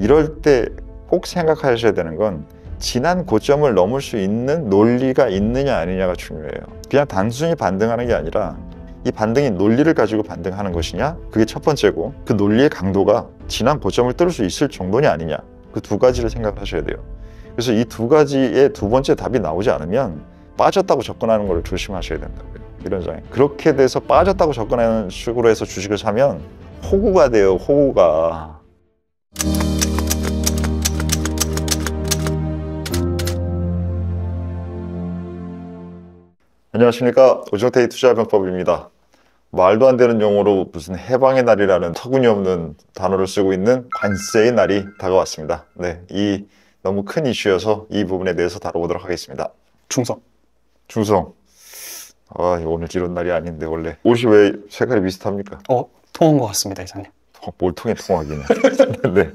이럴 때 꼭 생각하셔야 되는 건 지난 고점을 넘을 수 있는 논리가 있느냐 아니냐가 중요해요. 그냥 단순히 반등하는 게 아니라 이 반등이 논리를 가지고 반등하는 것이냐, 그게 첫 번째고, 그 논리의 강도가 지난 고점을 뚫을 수 있을 정도냐 아니냐, 그 두 가지를 생각하셔야 돼요. 그래서 이 두 가지의 두 번째 답이 나오지 않으면 빠졌다고 접근하는 걸 조심하셔야 된다고요. 이런 장에 그렇게 돼서 빠졌다고 접근하는 식으로 해서 주식을 사면 호구가 돼요. 호구가. 안녕하십니까, 오정태의 투자병법입니다. 말도 안 되는 용어로 무슨 해방의 날이라는 터무니없는 단어를 쓰고 있는 관세의 날이 다가왔습니다. 네, 이 너무 큰 이슈여서 이 부분에 대해서 다뤄보도록 하겠습니다. 충성. 오늘 이런 날이 아닌데 원래 옷이 왜 색깔이 비슷합니까? 통한 것 같습니다, 이사님. 뭘 통해 통하기는. 네.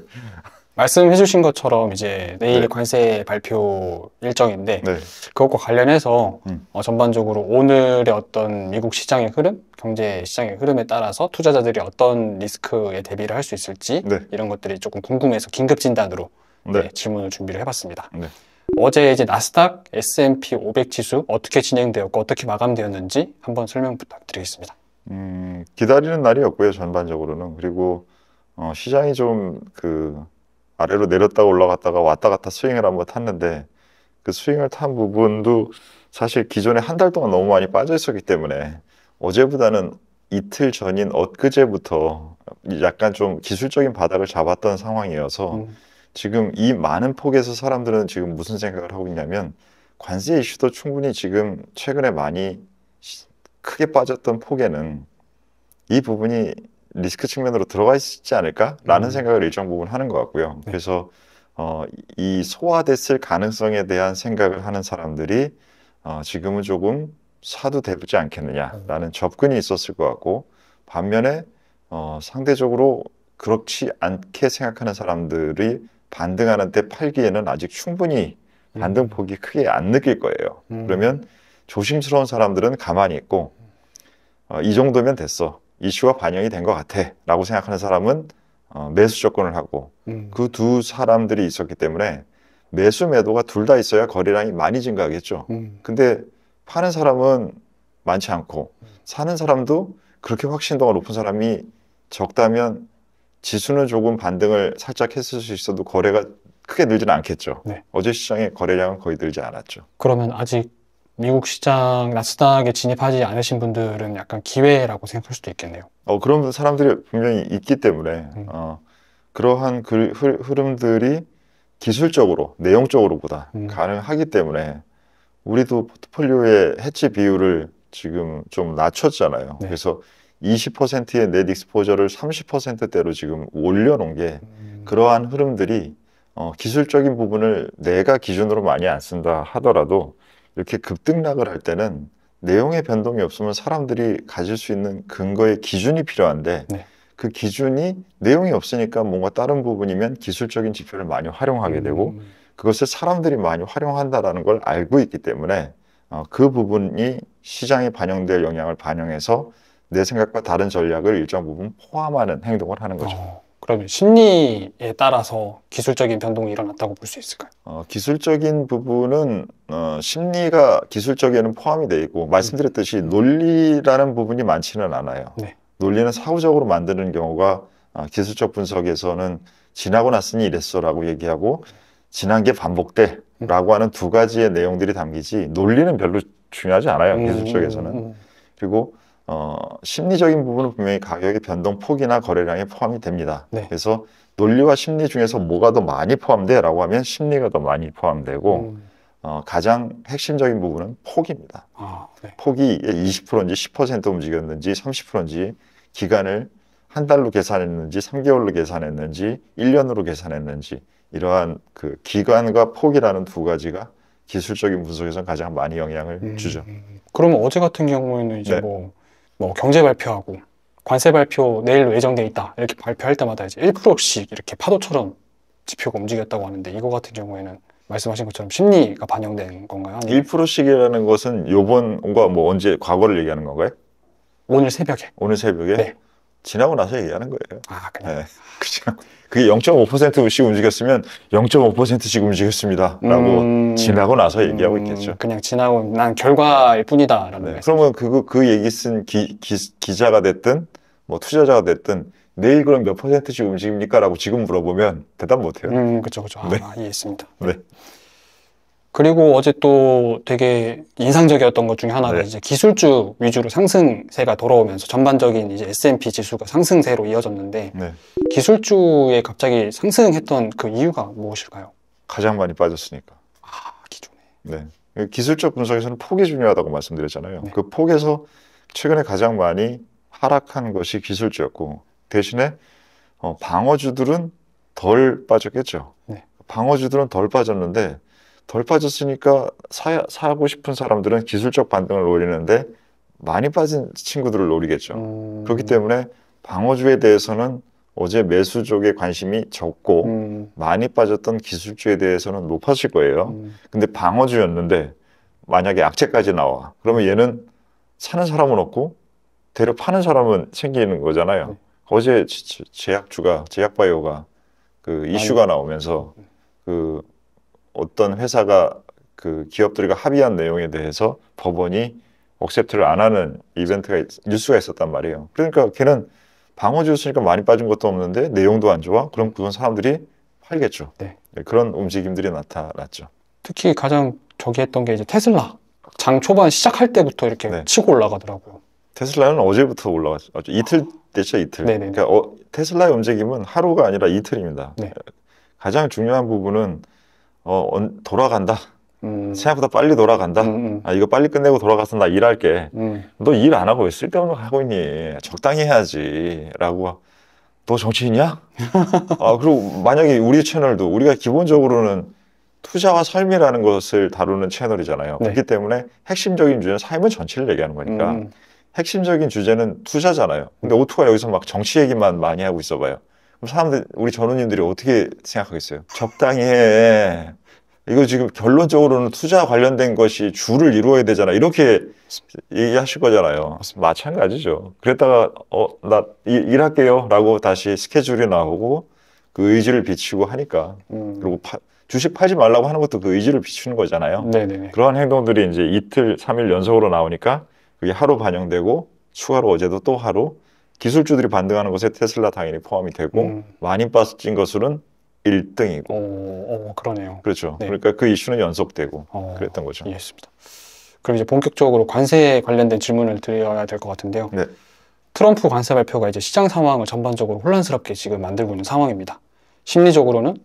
말씀해주신 것처럼 이제 내일 네. 관세 발표 일정인데 네. 그것과 관련해서 전반적으로 오늘의 어떤 미국 시장의 흐름, 경제 시장의 흐름에 따라서 투자자들이 어떤 리스크에 대비를 할 수 있을지 네. 이런 것들이 조금 궁금해서 긴급 진단으로 네. 질문을 준비를 해봤습니다. 네. 어제 이제 나스닥, S&P 500 지수 어떻게 진행되었고 어떻게 마감되었는지 한번 설명 부탁드리겠습니다. 기다리는 날이었고요, 전반적으로는. 그리고 시장이 좀 아래로 내렸다가 올라갔다가 왔다 갔다 스윙을 한번 탔는데, 그 스윙을 탄 부분도 사실 기존에 한 달 동안 너무 많이 빠져 있었기 때문에 어제보다는 이틀 전인 엊그제부터 약간 좀 기술적인 바닥을 잡았던 상황이어서 지금 이 많은 폭에서 사람들은 지금 무슨 생각을 하고 있냐면, 관세 이슈도 충분히 지금 최근에 많이 크게 빠졌던 폭에는 이 부분이 리스크 측면으로 들어가 있지 않을까라는 생각을 일정 부분 하는 것 같고요. 네. 그래서 이 소화됐을 가능성에 대한 생각을 하는 사람들이 지금은 조금 사도 되지 않겠느냐라는 접근이 있었을 것 같고, 반면에 상대적으로 그렇지 않게 생각하는 사람들이 반등하는 때 팔기에는 아직 충분히 반등폭이 크게 안 느낄 거예요. 그러면 조심스러운 사람들은 가만히 있고, 이 정도면 됐어, 이슈가 반영이 된 것 같아 라고 생각하는 사람은 매수 접근을 하고, 그 두 사람들이 있었기 때문에 매수 매도가 둘 다 있어야 거래량이 많이 증가하겠죠. 근데 파는 사람은 많지 않고 사는 사람도 그렇게 확신도가 높은 사람이 적다면 지수는 조금 반등을 살짝 했을 수 있어도 거래가 크게 늘지는 않겠죠. 네. 어제 시장의 거래량은 거의 늘지 않았죠. 그러면 아직 미국 시장 나스닥에 진입하지 않으신 분들은 약간 기회라고 생각할 수도 있겠네요. 그런 사람들이 분명히 있기 때문에 그러한 흐름들이 기술적으로, 내용적으로보다 가능하기 때문에 우리도 포트폴리오의 해치 비율을 지금 좀 낮췄잖아요. 네. 그래서 20%의 넷 익스포저를 30%대로 지금 올려놓은 게, 그러한 흐름들이 기술적인 부분을 내가 기준으로 많이 안 쓴다 하더라도 이렇게 급등락을 할 때는 내용의 변동이 없으면 사람들이 가질 수 있는 근거의 기준이 필요한데, 네. 그 기준이 내용이 없으니까 뭔가 다른 부분이면 기술적인 지표를 많이 활용하게 되고, 그것을 사람들이 많이 활용한다라는 걸 알고 있기 때문에 그 부분이 시장에 반영될 영향을 반영해서 내 생각과 다른 전략을 일정 부분 포함하는 행동을 하는 거죠. 그러면 심리에 따라서 기술적인 변동이 일어났다고 볼 수 있을까요? 기술적인 부분은 심리가 기술적에는 포함이 되어 있고, 말씀드렸듯이 논리라는 부분이 많지는 않아요. 네. 논리는 사후적으로 만드는 경우가 기술적 분석에서는 지나고 났으니 이랬어 라고 얘기하고, 지난 게 반복돼 라고 하는 두 가지의 내용들이 담기지, 논리는 별로 중요하지 않아요, 기술적에서는. 그리고 심리적인 부분은 분명히 가격의 변동폭이나 거래량에 포함이 됩니다. 네. 그래서 논리와 심리 중에서 뭐가 더 많이 포함돼 라고 하면 심리가 더 많이 포함되고, 가장 핵심적인 부분은 폭입니다. 네. 폭이 20%인지 10% 움직였는지 30%인지, 기간을 한 달로 계산했는지 3개월로 계산했는지 1년으로 계산했는지, 이러한 그 기간과 폭이라는 두 가지가 기술적인 분석에서는 가장 많이 영향을 주죠. 그러면 어제 같은 경우에는 이제 네. 뭐 경제 발표하고 관세 발표 내일로 예정돼 있다 이렇게 발표할 때마다 이제 1%씩 이렇게 파도처럼 지표가 움직였다고 하는데, 이거 같은 경우에는 말씀하신 것처럼 심리가 반영된 건가요? 1%씩이라는 것은 요번과 뭐 언제, 과거를 얘기하는 건가요? 오늘 새벽에. 오늘 새벽에? 네. 지나고 나서 얘기하는 거예요. 아, 그냥. 네. 그냥 그게 0.5%씩 움직였으면 0.5%씩 움직였습니다라고 지나고 나서 얘기하고 있겠죠. 그냥 지나고 난 결과일 뿐이다라는 네. 말씀. 그러면 그 얘기 쓴 기자가 됐든 뭐 투자자가 됐든 내일 그럼 몇 %씩 움직입니까? 라고 지금 물어보면 대답 못 해요. 그쵸. 네. 이해했습니다. 네. 그리고 어제 또 되게 인상적이었던 것 중에 하나가 네. 이제 기술주 위주로 상승세가 돌아오면서 전반적인 이제 S&P 지수가 상승세로 이어졌는데 네. 기술주에 갑자기 상승했던 그 이유가 무엇일까요? 가장 많이 빠졌으니까. 아, 기존에. 네. 기술적 분석에서는 폭이 중요하다고 말씀드렸잖아요. 네. 그 폭에서 최근에 가장 많이 하락한 것이 기술주였고 대신에 방어주들은 덜 빠졌겠죠. 네. 방어주들은 덜 빠졌는데 덜 빠졌으니까 사고 싶은 사람들은 기술적 반등을 노리는데 많이 빠진 친구들을 노리겠죠. 그렇기 때문에 방어주에 대해서는 어제 매수 쪽에 관심이 적고 많이 빠졌던 기술주에 대해서는 높았을 거예요. 근데 방어주였는데 만약에 악재까지 나와. 그러면 얘는 사는 사람은 없고 대려 파는 사람은 생기는 거잖아요. 네. 어제 제약바이오가 그 이슈가 나오면서 그 어떤 회사가 그 기업들과 합의한 내용에 대해서 법원이 억셉트를 안 하는 뉴스가 있었단 말이에요. 그러니까 걔는 방어주였으니까 많이 빠진 것도 없는데 내용도 안 좋아? 그럼 그건 사람들이 팔겠죠. 네. 네, 그런 움직임들이 나타났죠. 특히 가장 저기 했던 게 이제 테슬라. 장 초반 시작할 때부터 이렇게 네. 치고 올라가더라고요. 테슬라는 어제부터 올라갔죠. 이틀 됐죠, 이틀. 네네. 그러니까 테슬라의 움직임은 하루가 아니라 이틀입니다. 네. 가장 중요한 부분은 돌아간다. 생각보다 빨리 돌아간다. 아, 이거 빨리 끝내고 돌아가서 나 일할게. 너 일 안 하고 왜 쓸데없는 거 하고 있니? 적당히 해야지. 라고. 너 정치인이야? 아, 그리고 만약에 우리 채널도 우리가 기본적으로는 투자와 삶이라는 것을 다루는 채널이잖아요. 네. 그렇기 때문에 핵심적인 주제는 삶의 전체를 얘기하는 거니까 핵심적인 주제는 투자잖아요. 근데 오투가 여기서 막 정치 얘기만 많이 하고 있어봐요. 그럼 사람들, 우리 전우님들이 어떻게 생각하겠어요? 적당히 해. 이거 지금 결론적으로는 투자 관련된 것이 주를 이루어야 되잖아. 이렇게 얘기하실 거잖아요. 마찬가지죠. 그랬다가 나 일할게요 라고 다시 스케줄이 나오고 그 의지를 비추고 하니까 그리고 주식 팔지 말라고 하는 것도 그 의지를 비추는 거잖아요. 네네네. 그런 행동들이 이제 이틀, 3일 연속으로 나오니까 그게 하루 반영되고 추가로 어제도 또 하루 기술주들이 반등하는 것에 테슬라 당연히 포함이 되고 많이 빠진 것으로는 1등이고. 그러네요. 그렇죠. 네. 그러니까 그 이슈는 연속되고 그랬던 거죠. 이해했습니다. 그럼 이제 본격적으로 관세에 관련된 질문을 드려야 될 것 같은데요. 네. 트럼프 관세 발표가 이제 시장 상황을 전반적으로 혼란스럽게 지금 만들고 있는 상황입니다. 심리적으로는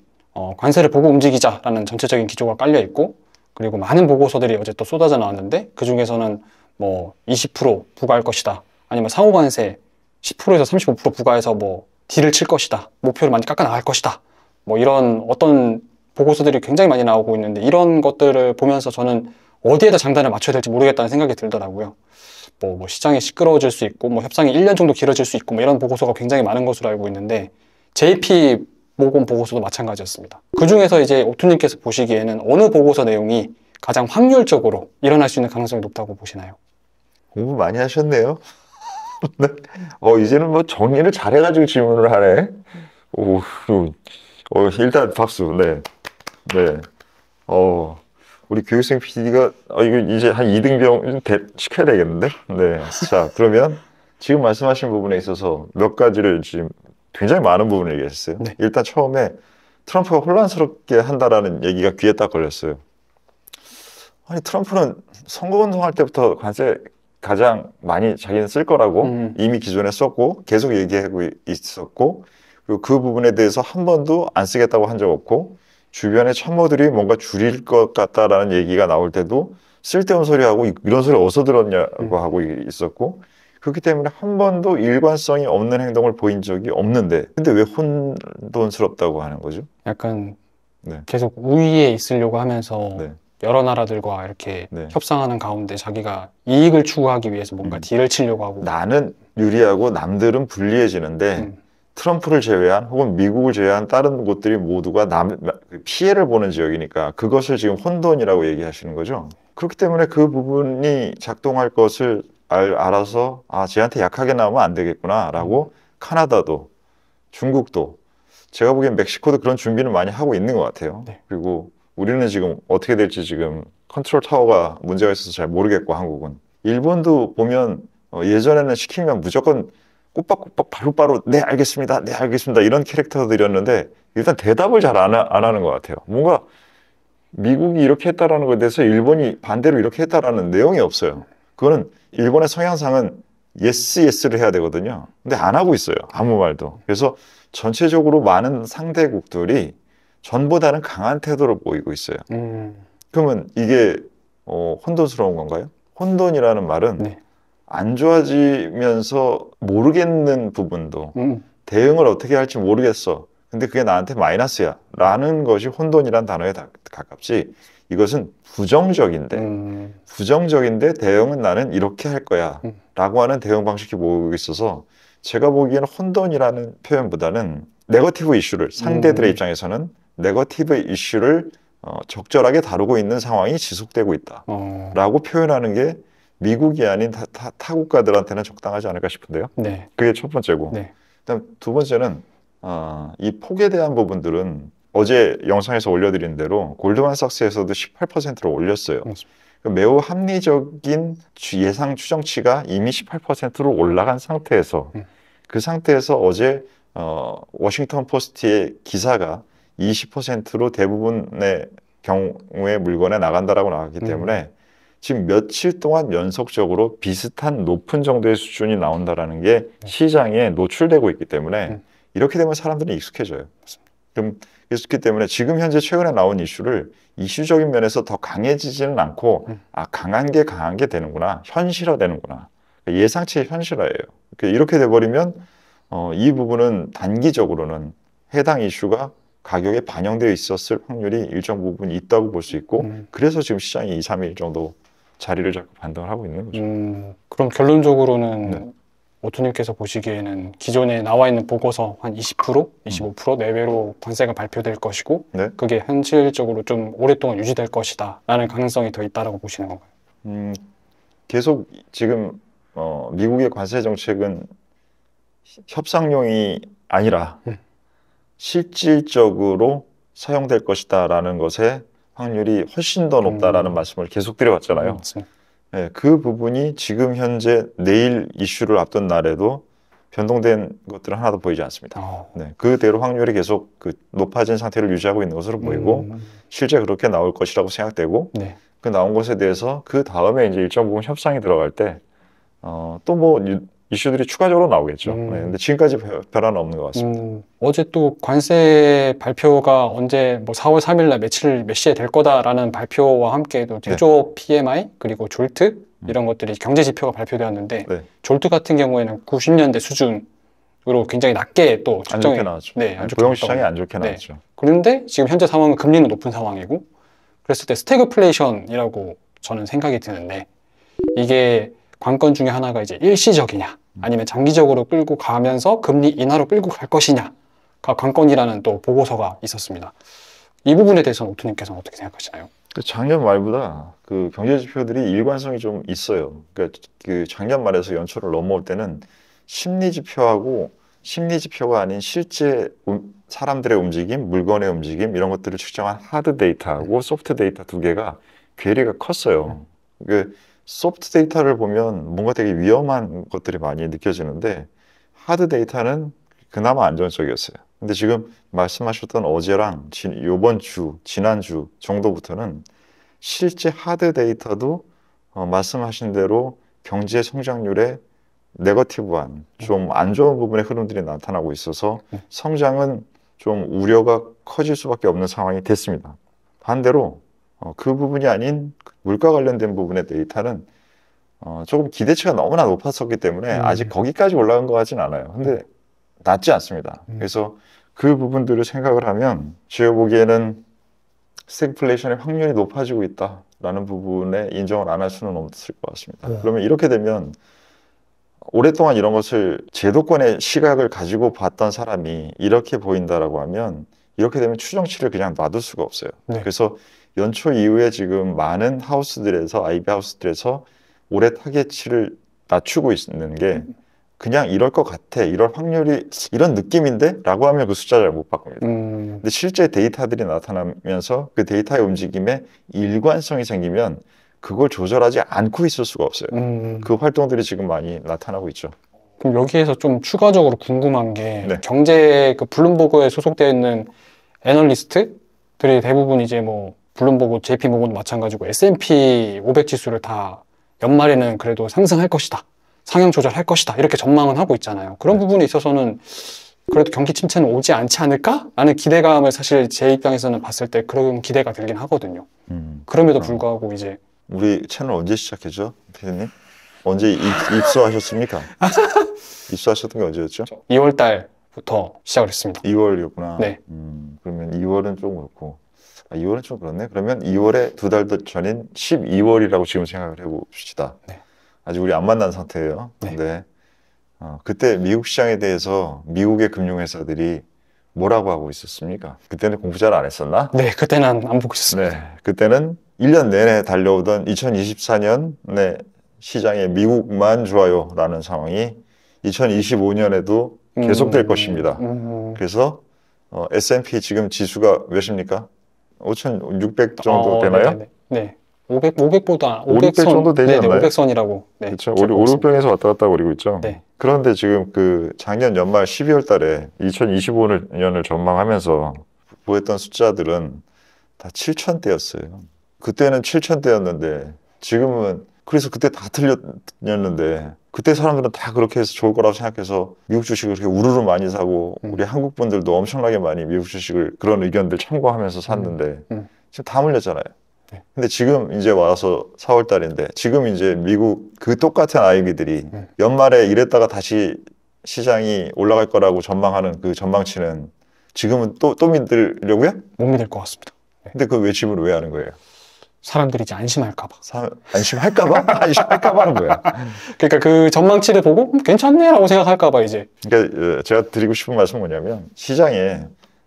관세를 보고 움직이자라는 전체적인 기조가 깔려 있고, 그리고 많은 보고서들이 어제 또 쏟아져 나왔는데 그 중에서는 뭐 20% 부과할 것이다, 아니면 상호 관세 10%에서 35% 부과해서 뭐 딜을 칠 것이다, 목표를 많이 깎아 나갈 것이다, 뭐 이런 어떤 보고서들이 굉장히 많이 나오고 있는데, 이런 것들을 보면서 저는 어디에다 장단을 맞춰야 될지 모르겠다는 생각이 들더라고요. 뭐 시장이 시끄러워질 수 있고, 뭐 협상이 1년 정도 길어질 수 있고, 뭐 이런 보고서가 굉장히 많은 것으로 알고 있는데, JP 모건 보고서도 마찬가지였습니다. 그 중에서 이제 오투님께서 보시기에는 어느 보고서 내용이 가장 확률적으로 일어날 수 있는 가능성이 높다고 보시나요? 공부 많이 하셨네요. 네. 이제는 뭐 정리를 잘해가지고 질문을 하네. 일단 박수. 네. 네. 우리 교육생 PD가 이거 이제 한 2등병 시켜야 되겠는데? 네. 자, 그러면 지금 말씀하신 부분에 있어서 몇 가지를 지금 굉장히 많은 부분을 얘기했어요. 네. 일단 처음에 트럼프가 혼란스럽게 한다라는 얘기가 귀에 딱 걸렸어요. 아니, 트럼프는 선거운동할 때부터 관세 가장 많이 자기는 쓸 거라고 이미 기존에 썼고 계속 얘기하고 있었고, 그리고 그 부분에 대해서 한 번도 안 쓰겠다고 한 적 없고, 주변의 참모들이 뭔가 줄일 것 같다라는 얘기가 나올 때도 쓸데없는 소리하고 이런 소리 어디서 들었냐고 하고 있었고, 그렇기 때문에 한 번도 일관성이 없는 행동을 보인 적이 없는데, 근데 왜 혼돈스럽다고 하는 거죠? 약간 네. 계속 우위에 있으려고 하면서 네. 여러 나라들과 이렇게 네. 협상하는 가운데 자기가 이익을 추구하기 위해서 뭔가 딜을 치려고 하고, 나는 유리하고 남들은 불리해지는데 트럼프를 제외한 혹은 미국을 제외한 다른 곳들이 모두가 피해를 보는 지역이니까 그것을 지금 혼돈이라고 얘기하시는 거죠. 그렇기 때문에 그 부분이 작동할 것을 알아서 쟤한테 약하게 나오면 안 되겠구나 라고 카나다도, 중국도, 제가 보기엔 멕시코도 그런 준비를 많이 하고 있는 것 같아요. 네. 그리고 우리는 지금 어떻게 될지 지금 컨트롤 타워가 문제가 있어서 잘 모르겠고, 한국은. 일본도 보면 예전에는 시키면 무조건 꼬박꼬박 바로바로 네 알겠습니다, 네 알겠습니다 이런 캐릭터들이었는데 일단 대답을 잘 안 하는 것 같아요. 뭔가 미국이 이렇게 했다라는 것에 대해서 일본이 반대로 이렇게 했다라는 내용이 없어요. 그거는 일본의 성향상은 예스 예스를 해야 되거든요. 근데 안 하고 있어요. 아무 말도. 그래서 전체적으로 많은 상대국들이 전보다는 강한 태도를 보이고 있어요. 그러면 이게 혼돈스러운 건가요? 혼돈이라는 말은 네. 안 좋아지면서 모르겠는 부분도 대응을 어떻게 할지 모르겠어. 근데 그게 나한테 마이너스야. 라는 것이 혼돈이란 단어에 가깝지. 이것은 부정적인데 대응은 나는 이렇게 할 거야. 라고 하는 대응 방식이 보이고 있어서 제가 보기에는 혼돈이라는 표현보다는 네거티브 이슈를 상대들의 입장에서는 네거티브 이슈를 적절하게 다루고 있는 상황이 지속되고 있다. 라고 표현하는 게 미국이 아닌 타국가들한테는 적당하지 않을까 싶은데요. 네. 그게 첫 번째고. 네. 그다음 두 번째는 이 폭에 대한 부분들은 어제 영상에서 올려드린 대로 골드만삭스에서도 18%로 올렸어요. 매우 합리적인 예상 추정치가 이미 18%로 올라간 상태에서 그 상태에서 어제 워싱턴 포스트의 기사가 20%로 대부분의 경우에 물건에 나간다라고 나왔기 때문에 지금 며칠 동안 연속적으로 비슷한 높은 정도의 수준이 나온다라는 게 시장에 노출되고 있기 때문에 이렇게 되면 사람들은 익숙해져요. 그럼 그렇기 때문에 지금 현재 최근에 나온 이슈를 이슈적인 면에서 더 강해지지는 않고 강한 게 되는구나. 현실화되는구나. 예상치의 현실화예요. 이렇게 돼버리면 이 부분은 단기적으로는 해당 이슈가 가격에 반영되어 있었을 확률이 일정 부분 있다고 볼 수 있고 그래서 지금 시장이 2, 3일 정도 자리를 잡고 반등을 하고 있는 거죠. 그럼 결론적으로는 오토님께서 보시기에는 기존에 나와 있는 보고서 한 20%, 25% 내외로 관세가 발표될 것이고 그게 현실적으로 좀 오랫동안 유지될 것이다 라는 가능성이 더 있다라고 보시는 건가요? 계속 지금 미국의 관세 정책은 협상용이 아니라 실질적으로 사용될 것이다 라는 것에 확률이 훨씬 더 높다라는 말씀을 계속 드려왔잖아요. 네, 그 부분이 지금 현재 내일 이슈를 앞둔 날에도 변동된 것들은 하나도 보이지 않습니다. 네, 그대로 확률이 계속 높아진 상태를 유지하고 있는 것으로 보이고 실제 그렇게 나올 것이라고 생각되고 그 나온 것에 대해서 그 다음에 이제 일정 부분 협상이 들어갈 때 또 뭐 이슈들이 추가적으로 나오겠죠. 근데 지금까지 변화는 없는 것 같습니다. 어제 또 관세 발표가 언제 뭐 4월 3일 날 몇 시에 될 거다라는 발표와 함께도 제조업 PMI 그리고 졸트 이런 것들이 경제 지표가 발표되었는데 졸트 같은 경우에는 90년대 수준으로 굉장히 낮게 또 안 좋게 나왔죠. 고용 시장이 안 좋게 나왔죠. 그런데 지금 현재 상황은 금리는 높은 상황이고 그랬을 때 스태그플레이션이라고 저는 생각이 드는데 이게 관건 중에 하나가 이제 일시적이냐 아니면 장기적으로 끌고 가면서 금리 인하로 끌고 갈 것이냐가 관건이라는 또 보고서가 있었습니다. 이 부분에 대해서는 오토님께서는 어떻게 생각하시나요? 작년 말보다 그 경제 지표들이 일관성이 좀 있어요. 그러니까 그 작년 말에서 연초를 넘어올 때는 심리 지표가 아닌 실제 사람들의 움직임, 물건의 움직임 이런 것들을 측정한 하드 데이터하고 소프트 데이터 두 개가 괴리가 컸어요. 그 소프트 데이터를 보면 뭔가 되게 위험한 것들이 많이 느껴지는데 하드 데이터는 그나마 안정적이었어요. 근데 지금 말씀하셨던 어제랑 요번 주, 지난주 정도부터는 실제 하드 데이터도 말씀하신 대로 경제 성장률에 네거티브한 좀 안 좋은 부분의 흐름들이 나타나고 있어서 성장은 좀 우려가 커질 수밖에 없는 상황이 됐습니다. 반대로 그 부분이 아닌 물가 관련된 부분의 데이터는 조금 기대치가 너무나 높았었기 때문에 아직 거기까지 올라간 것 같진 않아요. 근데 낮지 않습니다. 그래서 그 부분들을 생각을 하면 제가 보기에는 스태그플레이션의 확률이 높아지고 있다라는 부분에 인정을 안 할 수는 없을 것 같습니다. 그러면 이렇게 되면 오랫동안 이런 것을 제도권의 시각을 가지고 봤던 사람이 이렇게 보인다라고 하면 이렇게 되면 추정치를 그냥 놔둘 수가 없어요. 그래서 연초 이후에 지금 많은 하우스들에서 IB 하우스들에서 올해 타겟치를 낮추고 있는 게 그냥 이럴 것 같아, 이럴 확률이 이런 느낌인데? 라고 하면 그 숫자 잘 못 바꿉니다. 근데 실제 데이터들이 나타나면서 그 데이터의 움직임에 일관성이 생기면 그걸 조절하지 않고 있을 수가 없어요. 그 활동들이 지금 많이 나타나고 있죠. 그럼 여기에서 좀 추가적으로 궁금한 게 네. 경제 그 블룸버그에 소속되어 있는 애널리스트들이 대부분 이제 뭐 블룸버그, JP 모건도 마찬가지고 S&P 500 지수를 다 연말에는 그래도 상승할 것이다, 상향 조절할 것이다 이렇게 전망은 하고 있잖아요. 그런 네. 부분에 있어서는 그래도 경기 침체는 오지 않지 않을까? 라는 기대감을 사실 제 입장에서는 봤을 때 그런 기대가 들긴 하거든요. 그럼에도 불구하고 이제 우리 채널 언제 시작했죠, 피디님? 언제 입수하셨습니까? 입수하셨던 게 언제였죠? 2월 달부터 시작을 했습니다. 2월이었구나. 네. 그러면 2월은 좀 그렇고, 2월은 좀 그렇네. 그러면 2월에 2달 전인 12월이라고 지금 생각을 해봅시다. 네. 아직 우리 안 만난 상태예요. 네. 근데 그때 미국 시장에 대해서 미국의 금융회사들이 뭐라고 하고 있었습니까? 그때는 공부 잘 안 했었나? 네, 그때는 안 보고 있었습니다. 네, 그때는 1년 내내 달려오던 2024년의 시장에 미국만 좋아요라는 상황이 2025년에도 계속될 것입니다. 그래서 S&P 지금 지수가 몇입니까? 5,600 정도 되나요? 네네네. 네. 500보다 500 정도 되지 않나요? 500선이라고. 네. 그렇죠. 우리 5,600에서 왔다 갔다 거리고 있죠. 네. 그런데 지금 그 작년 연말 12월 달에 2025년을 전망하면서 보였던 숫자들은 다 7,000대였어요. 그때는 7,000대였는데 지금은, 그래서 그때 다 틀렸는데 그때 사람들은 다 그렇게 해서 좋을 거라고 생각해서 미국 주식을 그렇게 우르르 많이 사고 우리 한국 분들도 엄청나게 많이 미국 주식을 그런 의견들 참고하면서 샀는데 지금 다 물렸잖아요. 네. 근데 지금 이제 와서 4월 달인데 지금 이제 미국 그 똑같은 아이비들이 연말에 이랬다가 다시 시장이 올라갈 거라고 전망하는 그 전망치는 지금은 또 믿으려고요? 못 믿을 것 같습니다. 근데 그 외침을 왜 하는 거예요? 사람들이 이제 안심할까 봐. 안심할까 봐? 안심할까 봐는 뭐야? 그러니까 그 전망치를 보고 괜찮네라고 생각할까 봐 이제. 그러니까 제가 드리고 싶은 말씀은 뭐냐면 시장에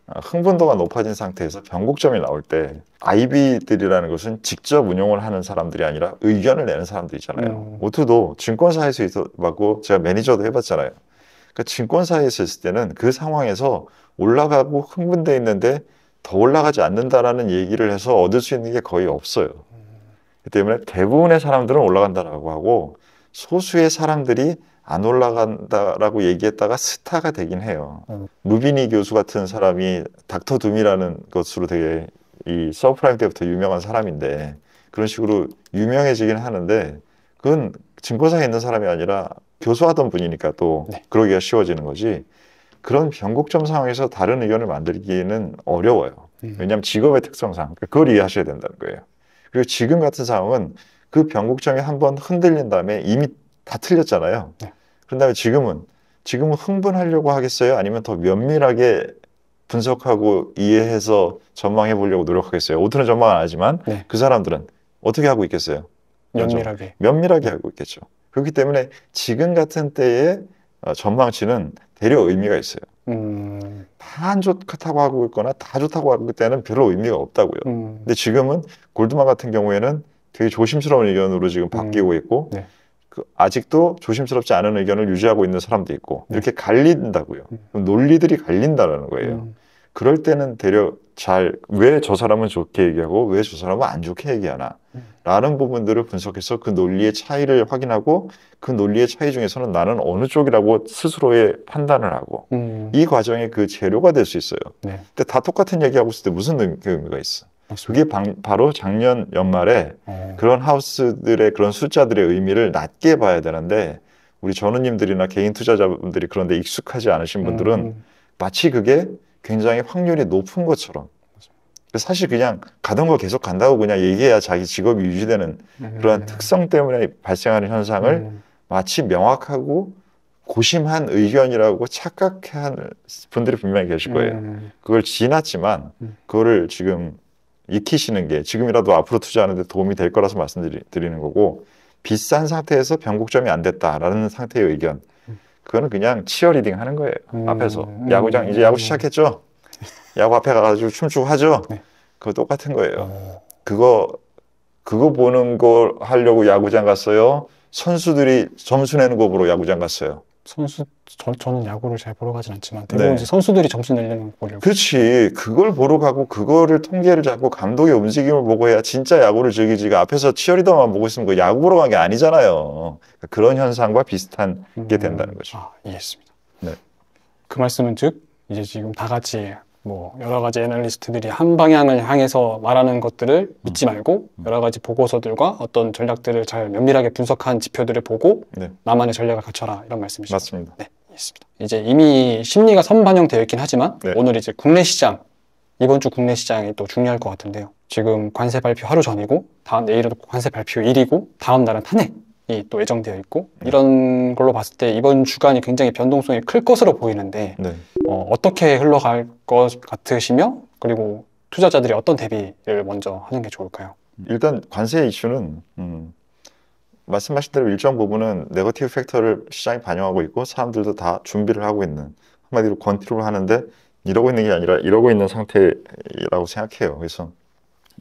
흥분도가 높아진 상태에서 변곡점이 나올 때 IB들이라는 것은 직접 운용을 하는 사람들이 아니라 의견을 내는 사람들이잖아요. 오투도 증권사에서 있었고 제가 매니저도 해봤잖아요. 그러니까 증권사에 있을 때는 그 상황에서 올라가고 흥분돼 있는데 더 올라가지 않는다라는 얘기를 해서 얻을 수 있는 게 거의 없어요. 그렇기 때문에 대부분의 사람들은 올라간다라고 하고 소수의 사람들이 안 올라간다라고 얘기했다가 스타가 되긴 해요. 루비니 교수 같은 사람이 닥터 둠이라는 것으로 되게 이 서브프라임 때부터 유명한 사람인데 그런 식으로 유명해지긴 하는데 그건 증권사에 있는 사람이 아니라 교수하던 분이니까 또 그러기가 쉬워지는 거지. 그런 변곡점 상황에서 다른 의견을 만들기는 어려워요. 왜냐하면 직업의 특성상 그걸 이해하셔야 된다는 거예요. 그리고 지금 같은 상황은 그 변곡점이 한번 흔들린 다음에 이미 다 틀렸잖아요. 그런 다음에 지금은 흥분하려고 하겠어요? 아니면 더 면밀하게 분석하고 이해해서 전망해 보려고 노력하겠어요? 오트는 전망 안 하지만 그 사람들은 어떻게 하고 있겠어요? 면밀하게 하고 있겠죠. 그렇기 때문에 지금 같은 때의 전망치는 대려 의미가 있어요. 다 안 좋다고 하고 있거나 다 좋다고 하고 있을 때는 별로 의미가 없다고요. 근데 지금은 골드만 같은 경우에는 되게 조심스러운 의견으로 지금 바뀌고 있고 아직도 조심스럽지 않은 의견을 유지하고 있는 사람도 있고 이렇게 갈린다고요. 논리들이 갈린다는 거예요. 그럴 때는 대려 왜 저 사람은 좋게 얘기하고 왜 저 사람은 안 좋게 얘기하나 라는 부분들을 분석해서 그 논리의 차이를 확인하고 그 논리의 차이 중에서는 나는 어느 쪽이라고 스스로의 판단을 하고 이 과정에 그 재료가 될 수 있어요. 근데 다 똑같은 얘기하고 있을 때 무슨 의미가 있어? 그게 바로 작년 연말에 그런 하우스들의 그런 숫자들의 의미를 낮게 봐야 되는데 우리 전우님들이나 개인 투자자분들이 그런데 익숙하지 않으신 분들은 마치 그게 굉장히 확률이 높은 것처럼 사실 그냥 가던 거 계속 간다고 그냥 얘기해야 자기 직업이 유지되는 그러한 특성 때문에 발생하는 현상을 마치 명확하고 고심한 의견이라고 착각하는 분들이 분명히 계실 거예요. 그걸 지났지만 그거를 지금 익히시는 게 지금이라도 앞으로 투자하는 데 도움이 될 거라서 말씀드리는 거고 비싼 상태에서 변곡점이 안 됐다라는 상태의 의견 그거는 그냥 치어리딩 하는 거예요. 앞에서 야구장 이제 야구 시작했죠. 야구 앞에 가가지고 춤추고 하죠. 그거 똑같은 거예요. 그거 보는 거 하려고 야구장 갔어요. 선수들이 점수 내는 거 보러 야구장 갔어요. 저는 야구를 잘 보러 가진 않지만 대부분 네. 이제 선수들이 점수 내려는 거 보려고. 그렇지. 그걸 보러 가고 그거를 통계를 잡고 감독의 움직임을 보고 해야 진짜 야구를 즐기지가 앞에서 치어리더만 보고 있으면 그 야구 보러 간 게 아니잖아요. 그런 현상과 비슷한 게 된다는 거죠. 이해했습니다. 네. 그 말씀은 즉 이제 지금 다 같이 뭐 여러 가지 애널리스트들이 한 방향을 향해서 말하는 것들을 믿지 말고 여러 가지 보고서들과 어떤 전략들을 잘 면밀하게 분석한 지표들을 보고 네. 나만의 전략을 갖춰라 이런 말씀이시죠? 맞습니다. 네, 이해했습니다. 이제 이미 심리가 선반영되어 있긴 하지만 네. 오늘 이제 국내 시장 이번 주 국내 시장이 또 중요할 것 같은데요. 지금 관세 발표 하루 전이고 내일은 관세 발표 일이고 다음 날은 탄핵이 또 예정되어 있고 이런 걸로 봤을 때 이번 주간이 굉장히 변동성이 클 것으로 보이는데 네. 어떻게 흘러갈 것 같으시며 그리고 투자자들이 어떤 대비를 먼저 하는 게 좋을까요? 일단 관세 이슈는 말씀하신 대로 일정 부분은 네거티브 팩터를 시장이 반영하고 있고 사람들도 다 준비를 하고 있는 한마디로 컨트롤 하는데 이러고 있는 게 아니라 이러고 있는 상태라고 생각해요. 그래서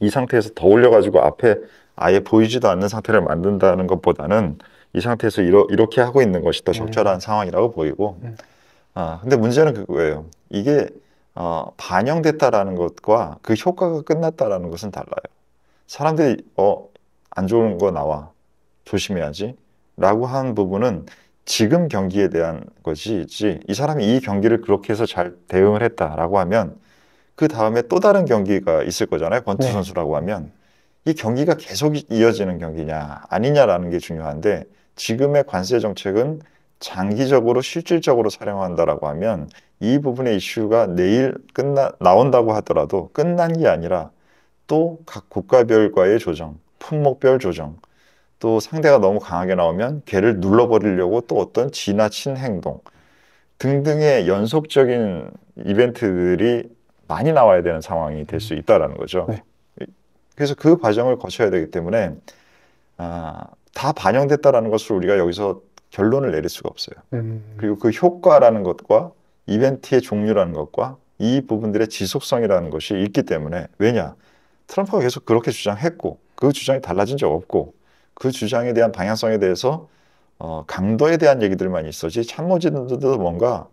이 상태에서 더 올려가지고 앞에 아예 보이지도 않는 상태를 만든다는 것보다는 이 상태에서 이렇게 하고 있는 것이 더 적절한 상황이라고 보이고 근데 문제는 그거예요. 이게 반영됐다라는 것과 그 효과가 끝났다라는 것은 달라요. 사람들이 안 좋은 거 나와 조심해야지 라고 하는 부분은 지금 경기에 대한 것이지 이 사람이 이 경기를 그렇게 해서 잘 대응을 했다라고 하면 그 다음에 또 다른 경기가 있을 거잖아요. 권투 네. 선수라고 하면 이 경기가 계속 이어지는 경기냐 아니냐라는 게 중요한데 지금의 관세 정책은 장기적으로 실질적으로 사용한다라고 하면 이 부분의 이슈가 내일 나온다고 하더라도 끝난 게 아니라 또 각 국가별과의 조정, 품목별 조정, 또 상대가 너무 강하게 나오면 걔를 눌러버리려고 또 어떤 지나친 행동 등등의 연속적인 이벤트들이 많이 나와야 되는 상황이 될 수 있다는 거죠. 네. 그래서 그 과정을 거쳐야 되기 때문에 다 반영됐다라는 것을 우리가 여기서 결론을 내릴 수가 없어요. 그리고 그 효과라는 것과 이벤트의 종류라는 것과 이 부분들의 지속성이라는 것이 있기 때문에 왜냐? 트럼프가 계속 그렇게 주장했고 그 주장이 달라진 적 없고 그 주장에 대한 방향성에 대해서 강도에 대한 얘기들만 있었지 참모진들도 뭔가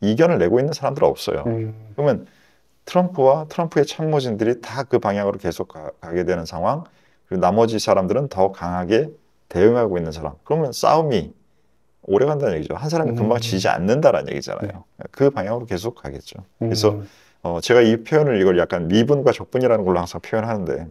이견을 내고 있는 사람들은 없어요. 그러면 트럼프와 트럼프의 참모진들이 다 그 방향으로 계속 가게 되는 상황 그리고 나머지 사람들은 더 강하게 대응하고 있는 사람 그러면 싸움이 오래 간다는 얘기죠. 한 사람이 금방 지지 않는다라는 얘기잖아요. 그 방향으로 계속 가겠죠. 그래서 제가 이 표현을 이걸 약간 미분과 적분이라는 걸로 항상 표현하는데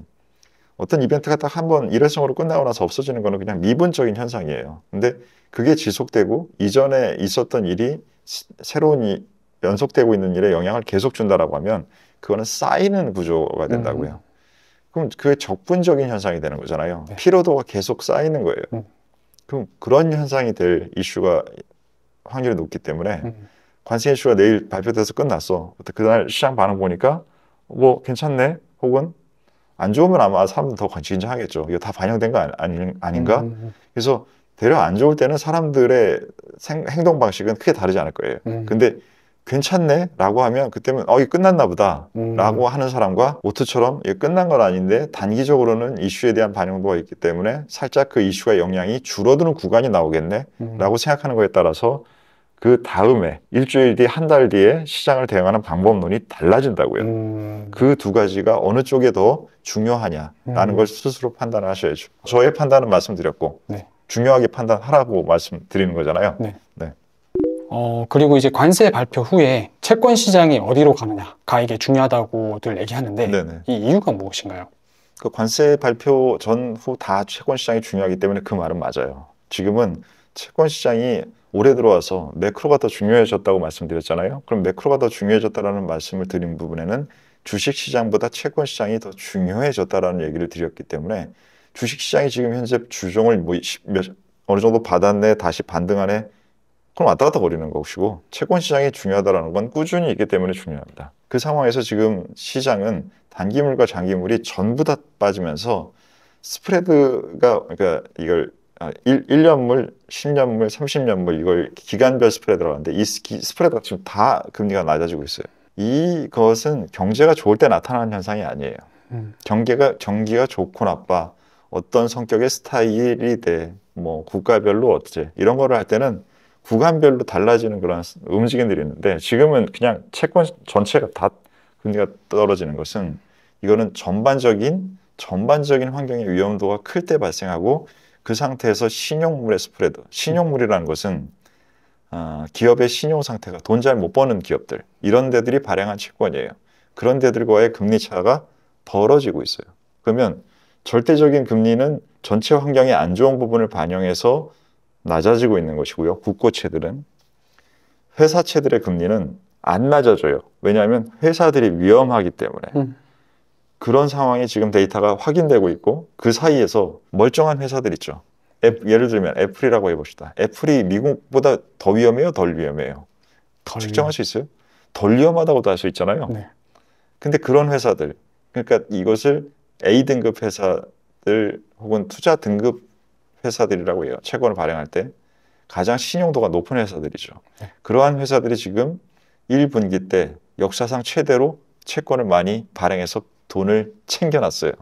어떤 이벤트가 딱 한번 일회성으로 끝나고 나서 없어지는 거는 그냥 미분적인 현상이에요. 근데 그게 지속되고 이전에 있었던 일이 새로운 연속되고 있는 일에 영향을 계속 준다라고 하면 그거는 쌓이는 구조가 된다고요. 그럼 그게 적분적인 현상이 되는 거잖아요. 네. 피로도가 계속 쌓이는 거예요. 그럼 그런 현상이 될 이슈가 확률이 높기 때문에 관세 이슈가 내일 발표돼서 끝났어. 그날 시장 반응 보니까 뭐 괜찮네 혹은 안 좋으면 아마 사람들 더 긴장하겠죠. 이거 다 반영된 거 아닌가? 그래서 대략 안 좋을 때는 사람들의 행동 방식은 크게 다르지 않을 거예요. 근데 괜찮네? 라고 하면 그때는 이게 끝났나 보다 라고 하는 사람과 오트처럼 이게 끝난 건 아닌데 단기적으로는 이슈에 대한 반영도가 있기 때문에 살짝 그 이슈가 영향이 줄어드는 구간이 나오겠네? 라고 생각하는 거에 따라서 그 다음에 일주일 뒤, 한 달 뒤에 시장을 대응하는 방법론이 달라진다고요. 그 두 가지가 어느 쪽에 더 중요하냐라는 걸 스스로 판단을 하셔야죠. 저의 판단은 말씀드렸고 중요하게 판단하라고 말씀드리는 거잖아요. 그리고 이제 관세 발표 후에 채권 시장이 어디로 가느냐가 이게 중요하다고들 얘기하는데 네네. 이 이유가 무엇인가요? 그 관세 발표 전후 다 채권 시장이 중요하기 때문에 그 말은 맞아요. 지금은 채권 시장이 올해 들어와서 매크로가 더 중요해졌다고 말씀드렸잖아요. 그럼 매크로가 더 중요해졌다라는 말씀을 드린 부분에는 주식 시장보다 채권 시장이 더 중요해졌다라는 얘기를 드렸기 때문에 주식 시장이 지금 현재 주종을 어느 정도 받았네 다시 반등하네 그럼 왔다 갔다 거리는 것이고 채권 시장이 중요하다는 건 꾸준히 있기 때문에 중요합니다. 그 상황에서 지금 시장은 단기물과 장기물이 전부 다 빠지면서 스프레드가 그러니까 이걸 1년물, 10년물, 30년물 이걸 기간별 스프레드라고 하는데 이 스프레드가 지금 다 금리가 낮아지고 있어요. 이것은 경제가 좋을 때 나타나는 현상이 아니에요. 경기가 좋고 나빠 어떤 성격의 스타일이 돼 뭐 국가별로 어째 이런 거를 할 때는 구간별로 달라지는 그런 움직임들이 있는데 지금은 그냥 채권 전체가 다 금리가 떨어지는 것은 이거는 전반적인 환경의 위험도가 클 때 발생하고 그 상태에서 신용물의 스프레드, 신용물이라는 것은 기업의 신용 상태가 돈 잘 못 버는 기업들 이런 데들이 발행한 채권이에요. 그런 데들과의 금리 차가 벌어지고 있어요. 그러면 절대적인 금리는 전체 환경의 안 좋은 부분을 반영해서 낮아지고 있는 것이고요. 국고채들은 회사채들의 금리는 안 낮아져요. 왜냐하면 회사들이 위험하기 때문에. 그런 상황이 지금 데이터가 확인되고 있고 그 사이에서 멀쩡한 회사들 있죠. 예를 들면 애플이라고 해봅시다. 애플이 미국보다 더 위험해요? 덜 위험해요? 측정할 수 있어요? 덜 위험하다고도 할 수 있잖아요. 네. 근데 그런 회사들, 그러니까 이것을 A등급 회사들 혹은 투자 등급 회사들이라고 해요. 채권을 발행할 때 가장 신용도가 높은 회사들이죠. 네. 그러한 회사들이 지금 1분기 때 역사상 최대로 채권을 많이 발행해서 돈을 챙겨놨어요.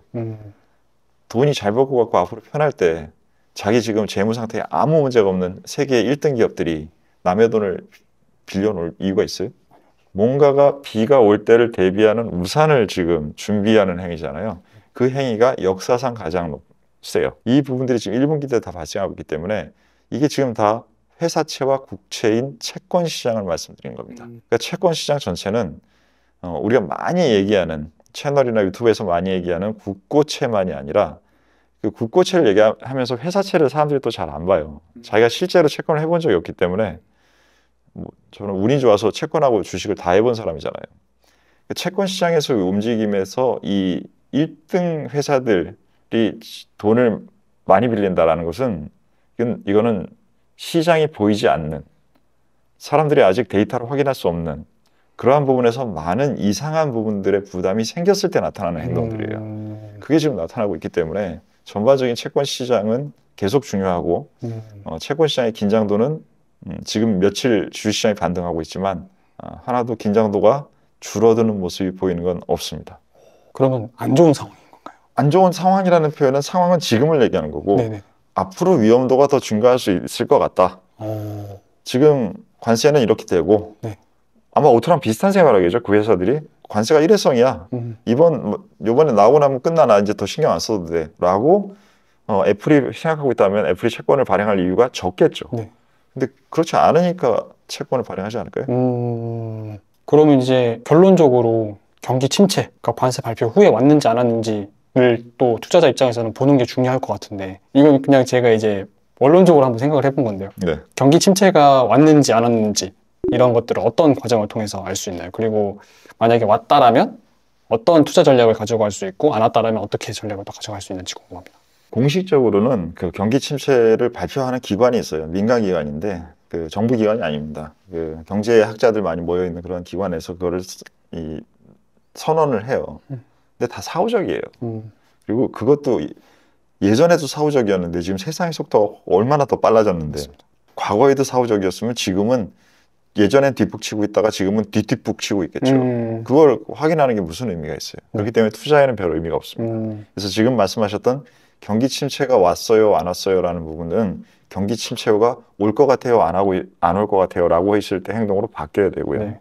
돈이 잘 벌고 갖고 앞으로 편할 때 자기 지금 재무 상태에 아무 문제가 없는 세계 1등 기업들이 남의 돈을 빌려놓을 이유가 있어요? 뭔가가 비가 올 때를 대비하는 우산을 지금 준비하는 행위잖아요. 그 행위가 역사상 가장 세요. 이 부분들이 지금 1분기 때 다 발생하고 있기 때문에 이게 지금 다 회사채와 국채인 채권 시장을 말씀드린 겁니다. 그러니까 채권 시장 전체는 우리가 많이 얘기하는 채널이나 유튜브에서 많이 얘기하는 국고채만이 아니라 그 국고채를 얘기하면서 회사채를 사람들이 또 잘 안 봐요. 자기가 실제로 채권을 해본 적이 없기 때문에 저는 운이 좋아서 채권하고 주식을 다 해본 사람이잖아요. 채권 시장에서 움직임에서 이 1등 회사들이 돈을 많이 빌린다라는 것은 이거는 시장이 보이지 않는 사람들이 아직 데이터를 확인할 수 없는 그러한 부분에서 많은 이상한 부분들의 부담이 생겼을 때 나타나는 행동들이에요. 그게 지금 나타나고 있기 때문에 전반적인 채권 시장은 계속 중요하고 채권 시장의 긴장도는 지금 며칠 주식시장이 반등하고 있지만 하나도 긴장도가 줄어드는 모습이 보이는 건 없습니다. 그러면 안 좋은 상황인 건가요? 안 좋은 상황이라는 표현은 상황은 지금을 얘기하는 거고 네네. 앞으로 위험도가 더 증가할 수 있을 것 같다. 지금 관세는 이렇게 되고 네. 아마 오토랑 비슷한 생각을 하겠죠. 그 회사들이 관세가 일회성이야. 이번에 나오고 나면 끝나나 이제 더 신경 안 써도 돼 라고 애플이 생각하고 있다면 애플이 채권을 발행할 이유가 적겠죠. 네. 근데 그렇지 않으니까 채권을 발행하지 않을까요? 그러면 이제 결론적으로 경기 침체가 관세 발표 후에 왔는지 안 왔는지를 또 투자자 입장에서는 보는 게 중요할 것 같은데 이건 그냥 제가 이제 원론적으로 한번 생각을 해본 건데요. 네. 경기 침체가 왔는지 안 왔는지 이런 것들을 어떤 과정을 통해서 알 수 있나요? 그리고 만약에 왔다라면 어떤 투자 전략을 가져갈 수 있고 안 왔다라면 어떻게 전략을 또 가져갈 수 있는지 궁금합니다. 공식적으로는 그 경기 침체를 발표하는 기관이 있어요. 민간 기관인데 그 정부 기관이 아닙니다. 그 경제학자들 많이 모여 있는 그런 기관에서 그거를 선언을 해요. 근데 다 사후적이에요. 그리고 그것도 예전에도 사후적이었는데 지금 세상의 속도가 얼마나 더 빨라졌는데 맞습니다. 과거에도 사후적이었으면 지금은 예전엔 뒷북 치고 있다가 지금은 뒷북 치고 있겠죠. 그걸 확인하는 게 무슨 의미가 있어요. 그렇기 때문에 투자에는 별 의미가 없습니다. 그래서 지금 말씀하셨던 경기 침체가 왔어요, 안 왔어요 라는 부분은 경기 침체가 올 것 같아요, 안 올 것 같아요 라고 했을 때 행동으로 바뀌어야 되고요. 네.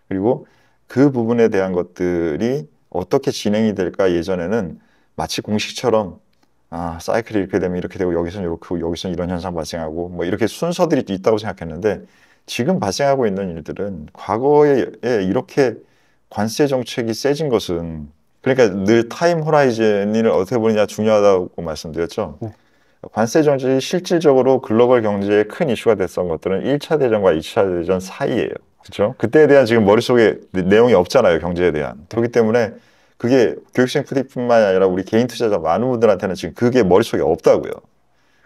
그리고 그 부분에 대한 것들이 어떻게 진행이 될까 예전에는 마치 공식처럼 사이클이 이렇게 되면 이렇게 되고 여기서는 이렇게 여기서는 이런 현상 발생하고 뭐 이렇게 순서들이 있다고 생각했는데 지금 발생하고 있는 일들은 과거에 이렇게 관세 정책이 세진 것은 그러니까 늘 타임 호라이즌을 어떻게 보느냐 중요하다고 말씀드렸죠. 관세 정책이 실질적으로 글로벌 경제에 큰 이슈가 됐던 것들은 1차 대전과 2차 대전 사이예요. 그렇죠? 그때에 대한 지금 머릿속에 내용이 없잖아요. 경제에 대한. 그렇기 때문에 그게 교육생 PD뿐만 아니라 우리 개인 투자자 많은 분들한테는 지금 그게 머릿속에 없다고요.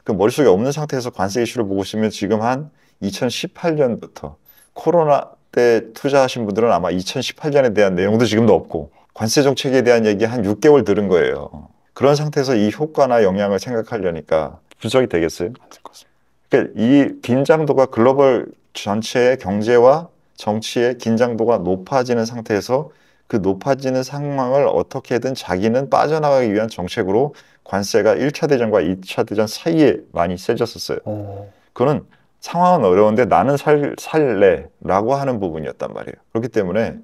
그 머릿속에 없는 상태에서 관세 이슈를 보고 있으면 지금 한 2018년부터 코로나 때 투자하신 분들은 아마 2018년에 대한 내용도 지금도 없고 관세 정책에 대한 얘기 한 6개월 들은 거예요. 그런 상태에서 이 효과나 영향을 생각하려니까 분석이 되겠어요? 안 될 것 같습니다. 그러니까 이 긴장도가 글로벌 전체의 경제와 정치의 긴장도가 높아지는 상태에서 그 높아지는 상황을 어떻게든 자기는 빠져나가기 위한 정책으로 관세가 1차 대전과 2차 대전 사이에 많이 세졌었어요. 그거는 상황은 어려운데 나는 살래라고 하는 부분이었단 말이에요. 그렇기 때문에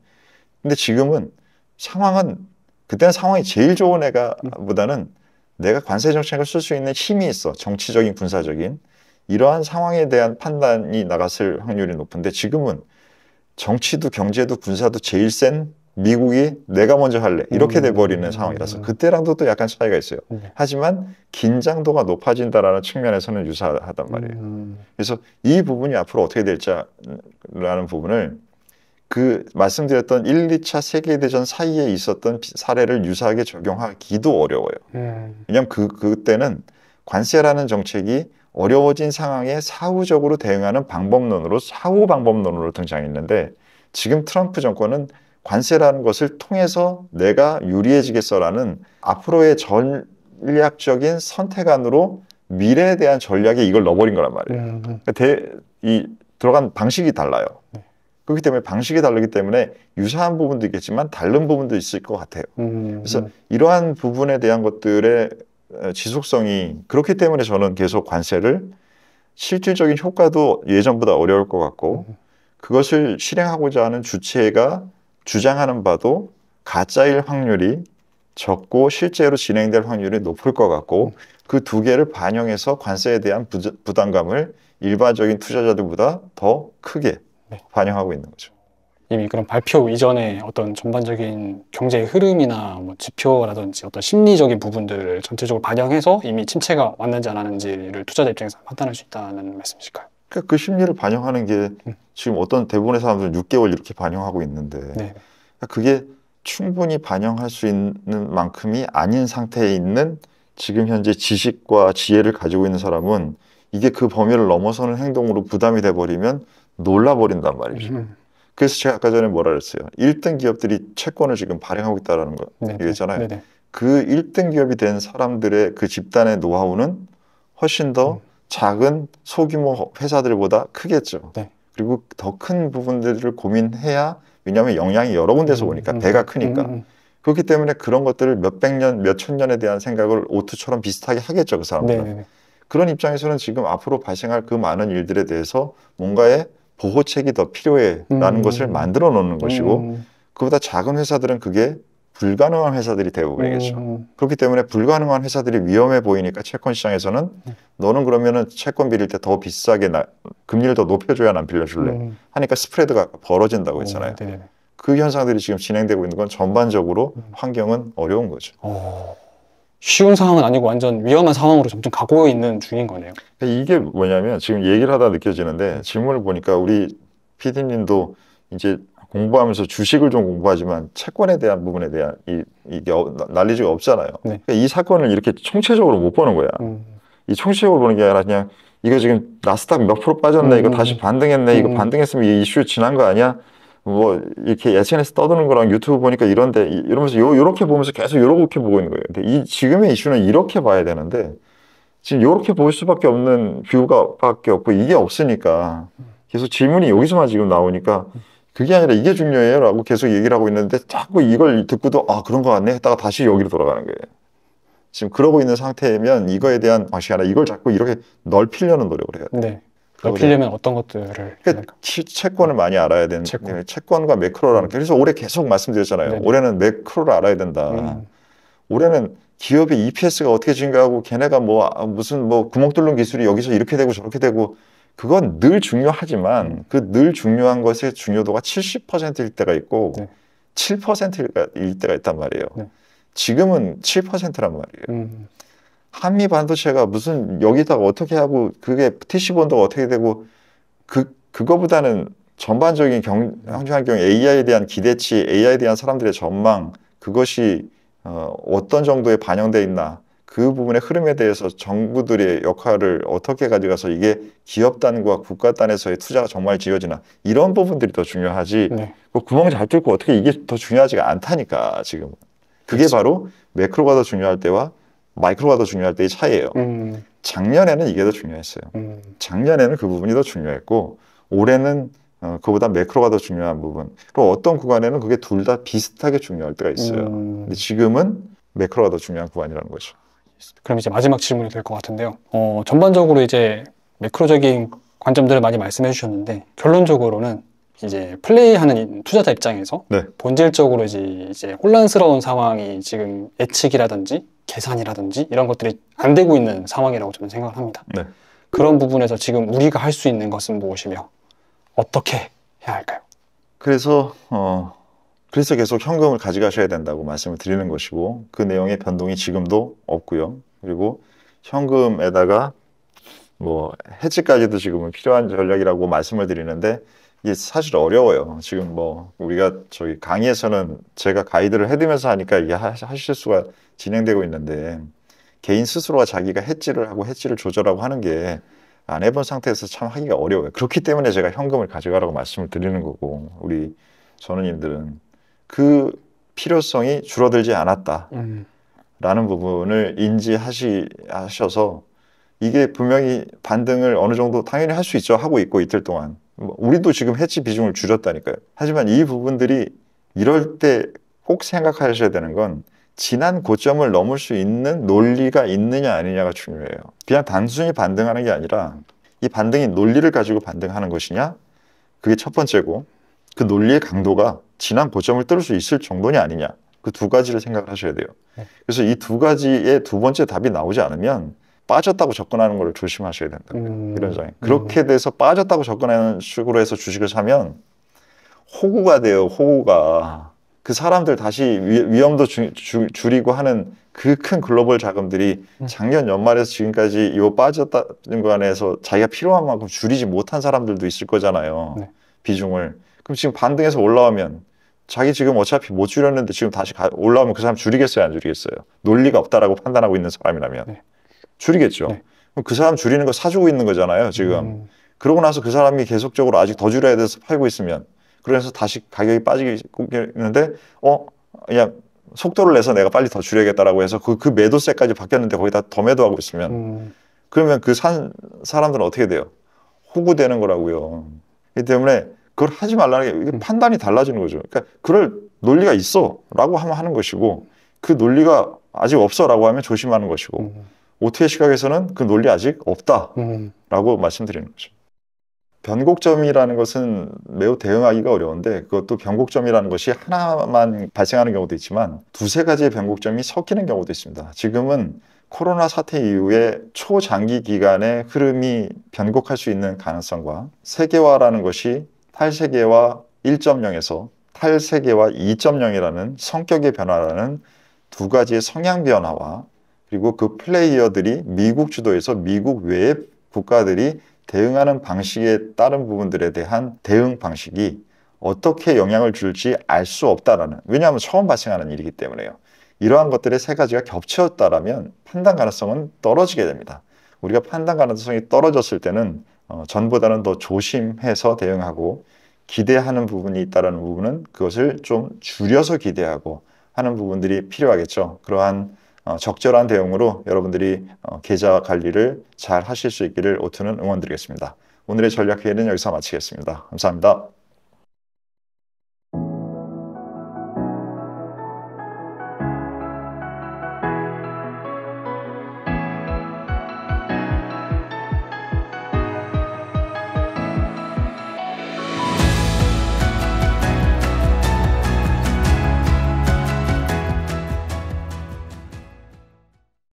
근데 지금은 상황은 그때는 상황이 제일 좋은 애가 보다는 내가 관세 정책을 쓸 수 있는 힘이 있어. 정치적인, 군사적인 이러한 상황에 대한 판단이 나갔을 확률이 높은데 지금은 정치도 경제도 군사도 제일 센 미국이 내가 먼저 할래 이렇게 돼버리는 상황이라서 그때랑도 또 약간 차이가 있어요. 하지만 긴장도가 높아진다라는 측면에서는 유사하단 말이에요. 그래서 이 부분이 앞으로 어떻게 될지라는 부분을 그 말씀드렸던 1, 2차 세계대전 사이에 있었던 사례를 유사하게 적용하기도 어려워요. 왜냐하면 그때는 관세라는 정책이 어려워진 상황에 사후적으로 대응하는 방법론으로 사후 방법론으로 등장했는데 지금 트럼프 정권은 관세라는 것을 통해서 내가 유리해지겠어라는 앞으로의 전략적인 선택안으로 미래에 대한 전략에 이걸 넣어버린 거란 말이에요. 들어간 방식이 달라요. 그렇기 때문에 방식이 다르기 때문에 유사한 부분도 있겠지만 다른 부분도 있을 것 같아요. 그래서 이러한 부분에 대한 것들의 지속성이 그렇기 때문에 저는 계속 관세를 실질적인 효과도 예전보다 어려울 것 같고 그것을 실행하고자 하는 주체가 주장하는 바도 가짜일 확률이 적고 실제로 진행될 확률이 높을 것 같고 그 두 개를 반영해서 관세에 대한 부담감을 일반적인 투자자들보다 더 크게 반영하고 있는 거죠. 이미 그런 발표 이전에 어떤 전반적인 경제의 흐름이나 뭐 지표라든지 어떤 심리적인 부분들을 전체적으로 반영해서 이미 침체가 왔는지 안 왔는지를 투자자 입장에서 판단할 수 있다는 말씀이실까요? 그러니까 그 심리를 반영하는 게 지금 어떤 대부분의 사람들은 6개월 이렇게 반영하고 있는데 그러니까 그게 충분히 반영할 수 있는 만큼이 아닌 상태에 있는 지금 현재 지식과 지혜를 가지고 있는 사람은 이게 그 범위를 넘어서는 행동으로 부담이 돼버리면 놀라버린단 말이죠. 그래서 제가 아까 전에 뭐라 그랬어요. 1등 기업들이 채권을 지금 발행하고 있다는 거 얘기했잖아요. 그 1등 기업이 된 사람들의 그 집단의 노하우는 훨씬 더 작은 소규모 회사들보다 크겠죠. 그리고 더 큰 부분들을 고민해야 왜냐하면 영향이 여러 군데서 오니까 배가 크니까. 그렇기 때문에 그런 것들을 몇백 년, 몇천 년에 대한 생각을 오트처럼 비슷하게 하겠죠. 그 사람들은. 그런 입장에서는 지금 앞으로 발생할 그 많은 일들에 대해서 뭔가의 보호책이 더 필요해라는 것을 만들어 놓는 것이고 그보다 작은 회사들은 그게 불가능한 회사들이 되어버리겠죠. 그렇기 때문에 불가능한 회사들이 위험해 보이니까 채권 시장에서는 너는 그러면은 채권 빌릴 때 더 비싸게 금리를 더 높여줘야 난 빌려줄래 하니까 스프레드가 벌어진다고 했잖아요. 그 현상들이 지금 진행되고 있는 건 전반적으로 환경은 어려운 거죠. 쉬운 상황은 아니고 완전 위험한 상황으로 점점 가고 있는 중인 거네요. 이게 뭐냐면 지금 얘기를 하다 느껴지는데 질문을 보니까 우리 PD님도 이제 공부하면서 주식을 좀 공부하지만 채권에 대한 부분에 대한 이게 난리지가 없잖아요. 그러니까 이 사건을 이렇게 총체적으로 못 보는 거야. 이 총체적으로 보는 게 아니라 그냥 이거 지금 나스닥 몇 프로 빠졌네, 이거 다시 반등했네, 이거 반등했으면 이 이슈 지난 거 아니야? 뭐 이렇게 SNS 떠드는 거랑 유튜브 보니까 이런데 이러면서 요렇게 보면서 계속 요렇게 보고 있는 거예요. 근데 이 지금의 이슈는 이렇게 봐야 되는데 지금 요렇게 볼 수밖에 없는 뷰가밖에 없고 이게 없으니까 계속 질문이 여기서만 지금 나오니까 그게 아니라 이게 중요해요 라고 계속 얘기를 하고 있는데 자꾸 이걸 듣고도 아 그런 거 같네 했다가 다시 여기로 돌아가는 거예요. 지금 그러고 있는 상태면 이거에 대한 방식이 아니라 이걸 자꾸 이렇게 넓히려는 노력을 해야 돼요. 넓히려면 어떤 것들을 그러니까 채권을 많이 알아야 되는 채권과 매크로라는 그래서 올해 계속 말씀드렸잖아요. 올해는 매크로를 알아야 된다. 올해는 기업의 EPS가 어떻게 증가하고 걔네가 무슨 구멍 뚫는 기술이 여기서 이렇게 되고 저렇게 되고 그건 늘 중요하지만 그 늘 중요한 것의 중요도가 70%일 때가 있고 7%일 때가 있단 말이에요. 지금은 7%란 말이에요. 한미 반도체가 무슨 여기다가 어떻게 하고 그게 TC본도가 어떻게 되고 그거보다는 전반적인 경제 환경 AI에 대한 기대치, AI에 대한 사람들의 전망 그것이 어떤 정도에 반영되어 있나 그 부분의 흐름에 대해서 정부들의 역할을 어떻게 가져가서 이게 기업 단과 국가 단에서의 투자가 정말 지어지나 이런 부분들이 더 중요하지 그 구멍 잘 뚫고 어떻게 이게 더 중요하지가 않다니까 지금 그게 바로 매크로가 더 중요할 때와 마이크로가 더 중요할 때의 차이예요. 작년에는 이게 더 중요했어요. 작년에는 그 부분이 더 중요했고 올해는 그보다 매크로가 더 중요한 부분 그리고 어떤 구간에는 그게 둘 다 비슷하게 중요할 때가 있어요. 근데 지금은 매크로가 더 중요한 구간이라는 거죠. 그럼 이제 마지막 질문이 될 것 같은데요. 전반적으로 이제 매크로적인 관점들을 많이 말씀해 주셨는데, 결론적으로는 이제 플레이하는 투자자 입장에서 네. 본질적으로 이제 혼란스러운 상황이 지금 예측이라든지 계산이라든지 이런 것들이 안 되고 있는 상황이라고 저는 생각을 합니다. 네. 그런 부분에서 지금 우리가 할 수 있는 것은 무엇이며 어떻게 해야 할까요? 그래서 계속 현금을 가져가셔야 된다고 말씀을 드리는 것이고, 그 내용의 변동이 지금도 없고요. 그리고 현금에다가 뭐 해지까지도 지금은 필요한 전략이라고 말씀을 드리는데, 이게 사실 어려워요. 지금 뭐 우리가 저희 강의에서는 제가 가이드를 해드리면서 하니까 이게 하실 수가 진행되고 있는데, 개인 스스로가 자기가 해지를 하고 해지를 조절하고 하는 게 안 해본 상태에서 참 하기가 어려워요. 그렇기 때문에 제가 현금을 가져가라고 말씀을 드리는 거고, 우리 전우님들은 그 필요성이 줄어들지 않았다라는 부분을 인지하셔서, 이게 분명히 반등을 어느 정도 당연히 할 수 있죠. 하고 있고 이틀 동안. 우리도 지금 해지 비중을 줄였다니까요. 하지만 이 부분들이 이럴 때 꼭 생각하셔야 되는 건, 지난 고점을 넘을 수 있는 논리가 있느냐 아니냐가 중요해요. 그냥 단순히 반등하는 게 아니라 이 반등이 논리를 가지고 반등하는 것이냐, 그게 첫 번째고, 그 논리의 강도가 지난 고점을 뚫을 수 있을 정도냐 아니냐, 그 두 가지를 생각을 하셔야 돼요. 그래서 이 두 가지의 두 번째 답이 나오지 않으면 빠졌다고 접근하는 걸 조심하셔야 된다. 이런 상황. 그렇게 돼서 빠졌다고 접근하는 식으로 해서 주식을 사면 호구가 돼요. 호구가. 그 사람들 다시 위험도 줄이고 하는 그 큰 글로벌 자금들이 작년 연말에서 지금까지 이 빠졌다는 거 안에서 자기가 필요한 만큼 줄이지 못한 사람들도 있을 거잖아요. 네. 비중을. 그럼 지금 반등해서 올라오면 자기 지금 어차피 못 줄였는데 지금 다시 올라오면 그 사람 줄이겠어요, 안 줄이겠어요? 논리가 없다라고 판단하고 있는 사람이라면 네. 줄이겠죠. 네. 그럼 그 사람 줄이는 거 사주고 있는 거잖아요, 지금. 그러고 나서 그 사람이 계속적으로 아직 더 줄여야 돼서 팔고 있으면, 그래서 다시 가격이 빠지고 있는데, 그냥 속도를 내서 내가 빨리 더 줄여야겠다라고 해서 그 매도세까지 바뀌었는데 거기다 더 매도하고 있으면, 그러면 그 산 사람들은 어떻게 돼요? 호구되는 거라고요. 그렇기 때문에 그걸 하지 말라는 게, 이게 판단이 달라지는 거죠. 그러니까 그럴 논리가 있어 라고 하면 하는 것이고, 그 논리가 아직 없어 라고 하면 조심하는 것이고, 오트의 시각에서는 그 논리 아직 없다 라고 말씀드리는 거죠. 변곡점이라는 것은 매우 대응하기가 어려운데, 그것도 변곡점이라는 것이 하나만 발생하는 경우도 있지만 두세 가지의 변곡점이 섞이는 경우도 있습니다. 지금은 코로나 사태 이후에 초장기 기간의 흐름이 변곡할 수 있는 가능성과, 세계화라는 것이 탈세계화 1.0에서 탈세계화 2.0이라는 성격의 변화라는 두 가지의 성향 변화와, 그리고 그 플레이어들이 미국 주도에서 미국 외의 국가들이 대응하는 방식에 따른 부분들에 대한 대응 방식이 어떻게 영향을 줄지 알 수 없다라는, 왜냐하면 처음 발생하는 일이기 때문에요. 이러한 것들의 세 가지가 겹쳤다라면 판단 가능성은 떨어지게 됩니다. 우리가 판단 가능성이 떨어졌을 때는 전보다는 더 조심해서 대응하고, 기대하는 부분이 있다는 부분은 그것을 좀 줄여서 기대하고 하는 부분들이 필요하겠죠. 그러한 적절한 대응으로 여러분들이 계좌 관리를 잘 하실 수 있기를 오트는 응원드리겠습니다. 오늘의 전략회의는 여기서 마치겠습니다. 감사합니다.